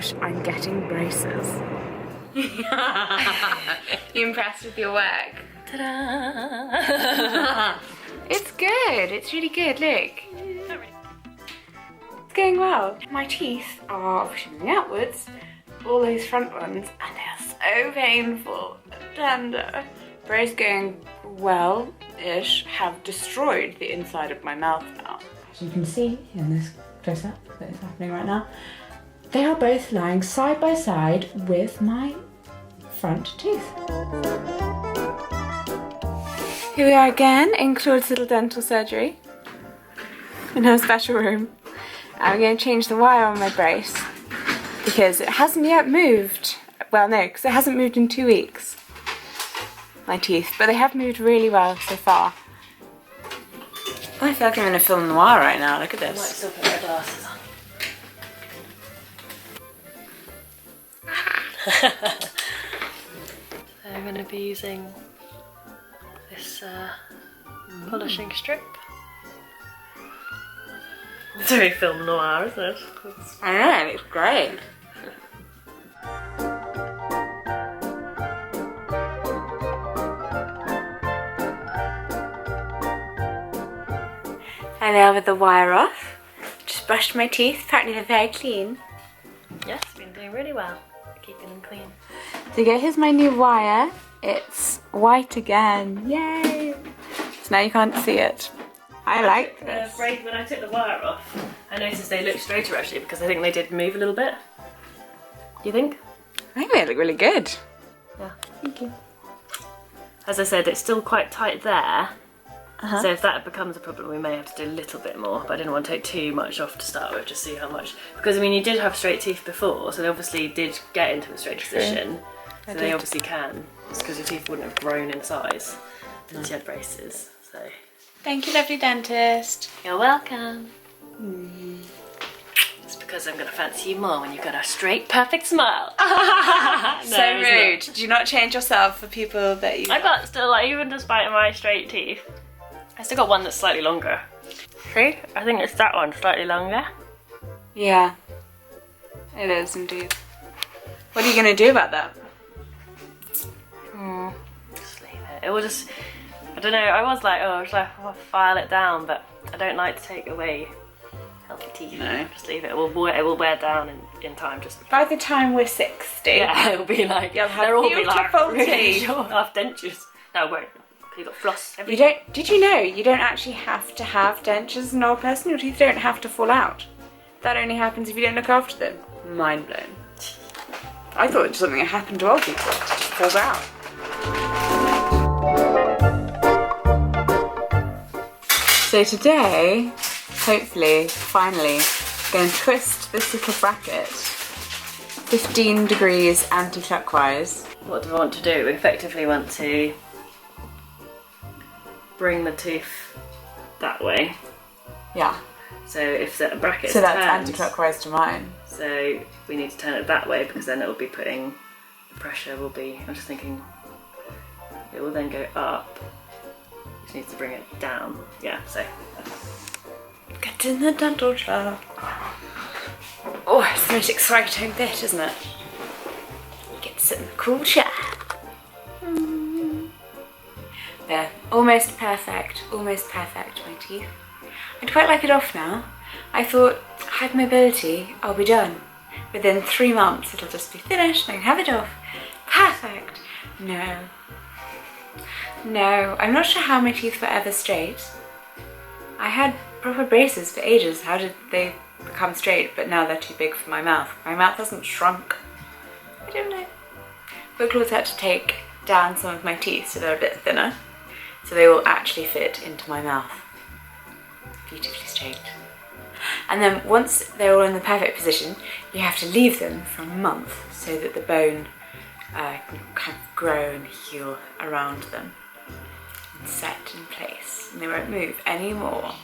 gosh, I'm getting braces. You impressed with your work? Ta-da! It's good, it's really good, look. It's going well. My teeth are pushing outwards, all those front ones, and they are so painful and tender. Brace going well-ish have destroyed the inside of my mouth now. As you can see in this close-up that is happening right now, they are both lying side by side with my front tooth. Here we are again in Claude's little dental surgery in her special room. I'm going to change the wire on my brace because it hasn't yet moved. Well, no, because it hasn't moved in 2 weeks. My teeth, but they have moved really well so far. Oh, I feel like I'm in a film noir right now. Look at this. I might still put my glasses on. So I'm going to be using this polishing strip. It's very film noir, isn't it? I know, it's great. And now with the wire off, just brushed my teeth, apparently they're very clean. Yes, been doing really well, keeping them clean. So here's my new wire. It's white again, yay! So now you can't see it. I like this. When I took the wire off, I noticed they looked straighter actually because I think they did move a little bit. Do you think? I think they look really good. Yeah. Thank you. As I said, it's still quite tight there. So if that becomes a problem, we may have to do a little bit more, but I didn't want to take too much off to start with, just see how much. Because I mean, you did have straight teeth before, so they obviously did get into a straight position. So they obviously can. It's because your teeth wouldn't have grown in size since you had braces. So. Thank you, lovely dentist. You're welcome. It's because I'm going to fancy you more when you've got a straight, perfect smile. So rude. Did you not change yourself for people that you... I got still, like, even despite my straight teeth, I still got one that's slightly longer. See? I think it's that one, slightly longer. Yeah, it is indeed. What are you going to do about that? Just leave it. It will just, I don't know, I was like, oh, should I file it down? But I don't like to take away healthy teeth. No. Just leave it. It will wear down in time. Just by the time we're 60. Yeah, it'll be like, you'll have they'll all be beautiful like, teeth. I'll have dentures. No, I won't. You've got floss. You don't, did you know you don't actually have to have dentures as an old person? Your teeth don't have to fall out. That only happens if you don't look after them. Mind blown. I thought it was something that happened to old people. It just falls out. So today, hopefully, finally, I'm going to twist this little bracket 15 degrees anti-clockwise. What do we want to do? We effectively want to bring the tooth that way. Yeah. So if the bracket so is that's turned, anti-clockwise to mine. So we need to turn it that way because then it will be putting, the pressure will be, I'm just thinking, it will then go up, which needs to bring it down. Yeah, so. Get in the dental chair. Oh, it's the most exciting bit, isn't it? You get to sit in the cool chair. There, almost perfect, my teeth. I'd quite like it off now. I thought, I have mobility, I'll be done. Within 3 months it'll just be finished and I can have it off. Perfect. No. No, I'm not sure how my teeth were ever straight. I had proper braces for ages. How did they become straight? But now they're too big for my mouth. My mouth hasn't shrunk. I don't know. But Claude's had to take down some of my teeth so they're a bit thinner. So they will actually fit into my mouth. Beautifully straight. And then once they're all in the perfect position, you have to leave them for a month so that the bone can kind of grow and heal around them and set in place and they won't move anymore.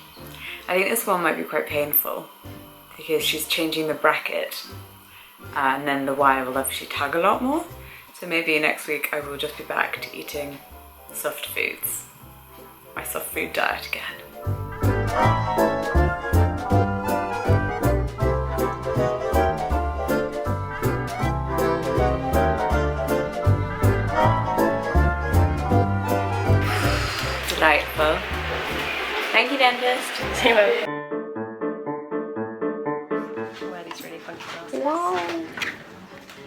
I think this one might be quite painful because she's changing the bracket and then the wire will obviously tug a lot more. So maybe next week I will just be back to eating soft foods. My soft food diet again. info. Thank you, dentist. See you. Wear these really funky glasses. Wow.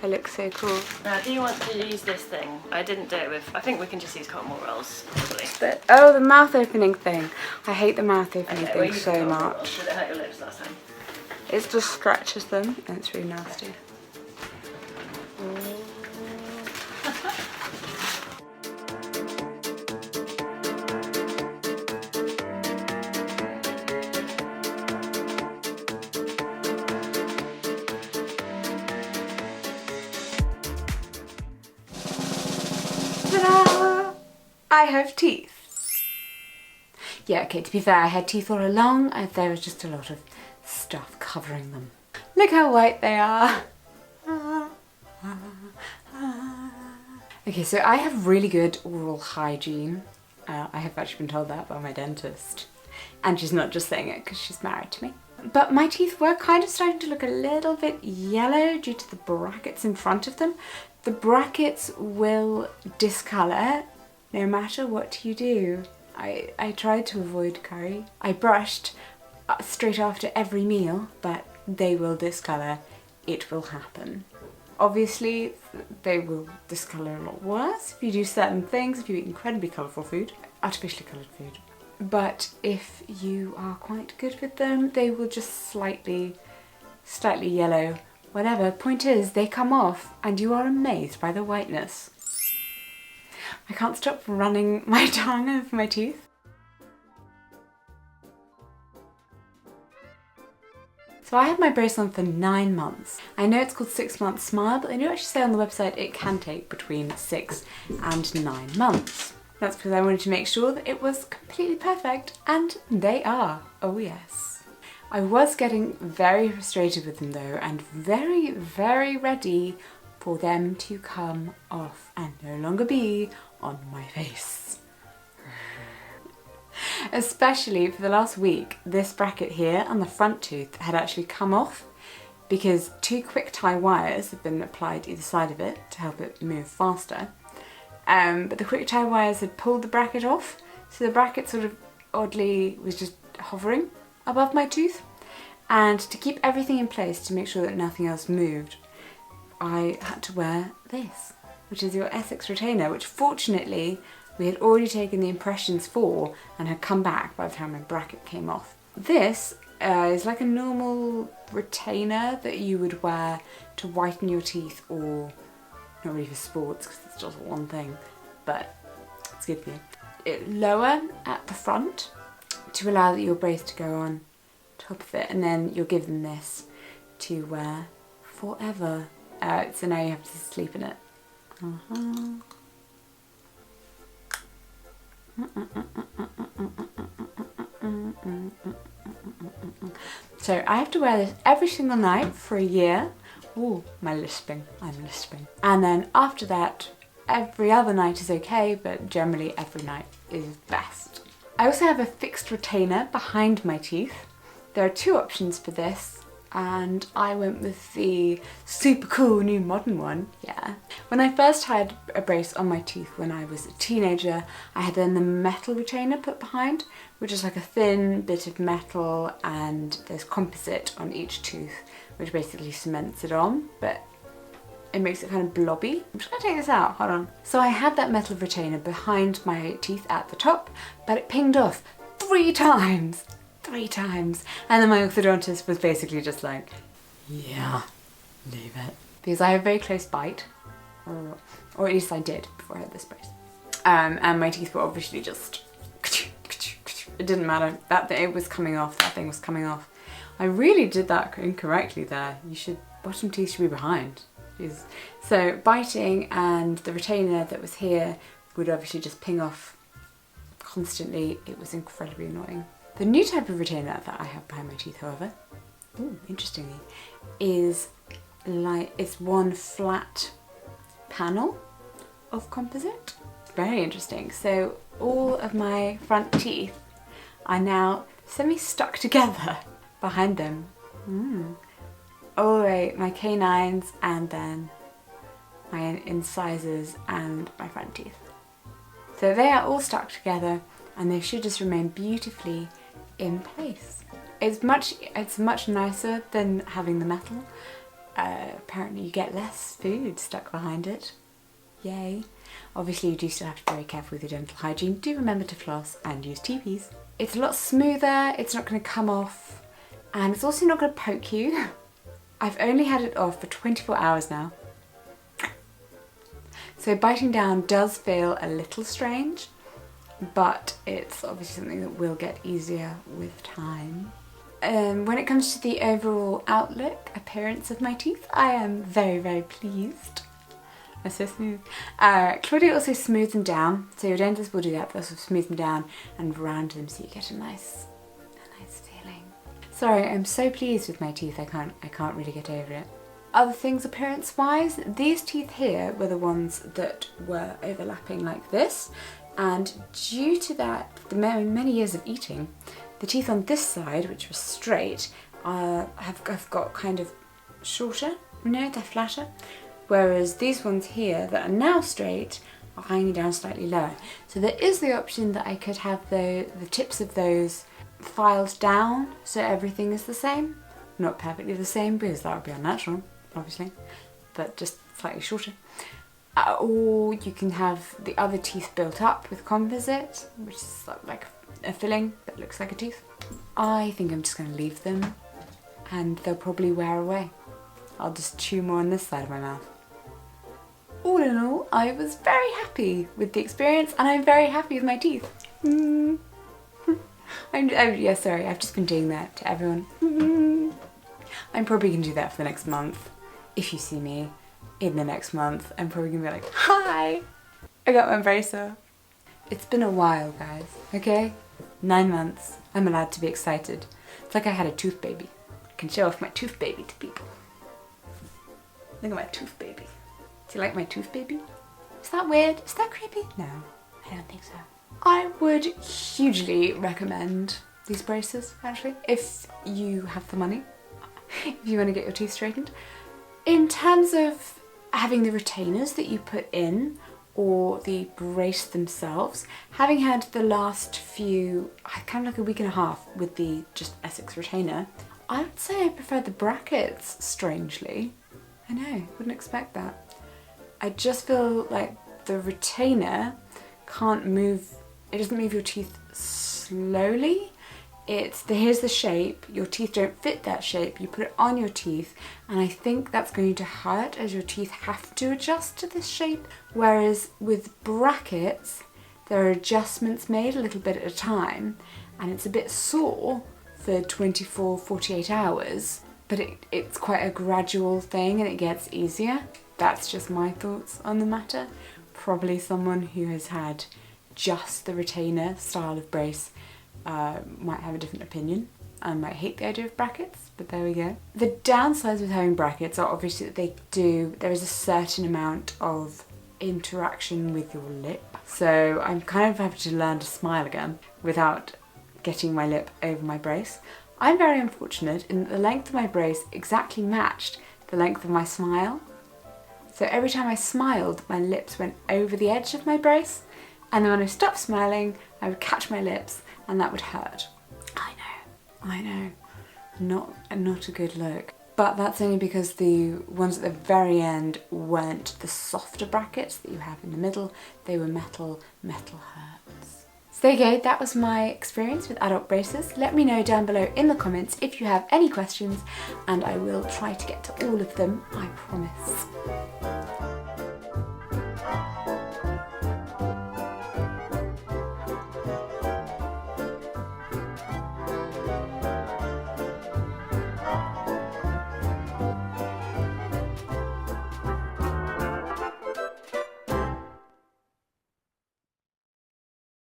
It looks so cool. Now, do you want to use this thing? I didn't do it with. I think we can just use cotton wool rolls, probably. Oh, the mouth opening thing. I hate the mouth opening thing so much. Did it hurt your lips last time? It just stretches them and it's really nasty. Ta-da! I have teeth. Yeah, okay, to be fair, I had teeth all along and there was just a lot of stuff covering them. Look how white they are. Okay, so I have really good oral hygiene. I have actually been told that by my dentist. And she's not just saying it because she's married to me. But my teeth were kind of starting to look a little bit yellow due to the brackets in front of them. The brackets will discolour no matter what you do. I tried to avoid curry. I brushed straight after every meal, but they will discolour. It will happen. Obviously, they will discolour a lot worse if you do certain things, if you eat incredibly colourful food, artificially coloured food. But if you are quite good with them, they will just slightly yellow, whatever. Point is, they come off and you are amazed by the whiteness. I can't stop running my tongue over my teeth. So I had my brace on for 9 months. I know it's called 6 months smile, but they do actually say on the website it can take between 6 and 9 months. That's because I wanted to make sure that it was completely perfect, and they are. Oh yes. I was getting very frustrated with them though, and very, very ready for them to come off and no longer be on my face. Especially for the last week, this bracket here on the front tooth had actually come off because 2 quick tie wires have been applied either side of it to help it move faster. But the quick tie wires had pulled the bracket off, so the bracket sort of oddly was just hovering above my tooth. And to keep everything in place to make sure that nothing else moved, I had to wear this, which is your Essex retainer, which fortunately we had already taken the impressions for and had come back by the time my bracket came off. This is like a normal retainer that you would wear to whiten your teeth, or not really for sports because it's just one thing, but it's good for you. It lower at the front to allow your brace to go on top of it, and then you're given this to wear forever. So now you have to sleep in it. So I have to wear this every single night for a year. Ooh, my lisping, I'm lisping. And then after that, every other night is okay, but generally every night is best. I also have a fixed retainer behind my teeth. There are 2 options for this, and I went with the super cool new modern one, yeah. When I first had a brace on my teeth when I was a teenager, I had then the metal retainer put behind, which is like a thin bit of metal, and there's composite on each tooth, which basically cements it on, but it makes it kind of blobby. I'm just gonna take this out, hold on. So I had that metal retainer behind my teeth at the top, but it pinged off 3 times. 3 times. And then my orthodontist was basically just like, yeah, leave it. Because I have a very close bite, or at least I did before I had this brace. And my teeth were obviously just, it didn't matter. It was coming off, that thing was coming off. I really did that incorrectly there. Bottom teeth should be behind. Jeez. So biting and the retainer that was here would obviously just ping off constantly. It was incredibly annoying. The new type of retainer that I have behind my teeth, however, interestingly, is like, it's one flat panel of composite. Very interesting. So all of my front teeth are now semi-stuck together behind them. All the way, my canines and then my incisors and my front teeth. So they are all stuck together, and they should just remain beautifully in place. It's much nicer than having the metal. Apparently you get less food stuck behind it. Yay. Obviously you do still have to be very careful with your dental hygiene. Do remember to floss and use TPs. It's a lot smoother, it's not going to come off, and it's also not going to poke you. I've only had it off for 24 hours now. So biting down does feel a little strange, but it's obviously something that will get easier with time. When it comes to the overall outlook, appearance of my teeth, I am very, very pleased. They're so smooth. Claudia also smoothed them down, so your dentist will do that, but also smooth them down and round them so you get a nice feeling. Sorry, I'm so pleased with my teeth, I can't really get over it. Other things appearance-wise, these teeth here were the ones that were overlapping like this, and due to that, the many years of eating, the teeth on this side, which were straight, have got kind of shorter, they're flatter, whereas these ones here that are now straight are hanging down slightly lower. So there is the option that I could have the tips of those filed down so everything is the same. Not perfectly the same because that would be unnatural, obviously, but just slightly shorter. Or you can have the other teeth built up with composite, which is like a filling that looks like a tooth. I think I'm just going to leave them and they'll probably wear away. I'll just chew more on this side of my mouth. All in all, I was very happy with the experience and I'm very happy with my teeth. Yeah, sorry, I've just been doing that to everyone. I'm probably going to do that for the next month. If you see me in the next month, I'm probably going to be like, hi, I got my brace off. It's been a while, guys, okay? 9 months. I'm allowed to be excited. It's like I had a tooth baby. I can show off my tooth baby to people. Look at my tooth baby. Do you like my tooth baby? Is that weird? Is that creepy? No, I don't think so. I would hugely recommend these braces, actually, if you have the money, if you want to get your teeth straightened. In terms of having the retainers that you put in, or the brace themselves, having had the last few, kind of like a week and a half with the just Essex retainer, I would say I prefer the brackets, strangely. I know, wouldn't expect that. I just feel like the retainer can't move, it doesn't move your teeth slowly. Here's the shape, your teeth don't fit that shape, you put it on your teeth, and I think that's going to hurt as your teeth have to adjust to this shape. Whereas with brackets, there are adjustments made a little bit at a time, and it's a bit sore for 24, 48 hours, but it's quite a gradual thing and it gets easier. That's just my thoughts on the matter. Probably someone who has had just the retainer style of brace might have a different opinion and might hate the idea of brackets, but there we go. The downsides with having brackets are obviously that there is a certain amount of interaction with your lip. So I'm kind of having to learn to smile again without getting my lip over my brace. I'm very unfortunate in that the length of my brace exactly matched the length of my smile. So every time I smiled, my lips went over the edge of my brace, and then when I stopped smiling, I would catch my lips and that would hurt. I know, not a good look. But that's only because the ones at the very end weren't the softer brackets that you have in the middle, they were metal hurts. So there you go, that was my experience with adult braces. Let me know down below in the comments if you have any questions and I will try to get to all of them, I promise.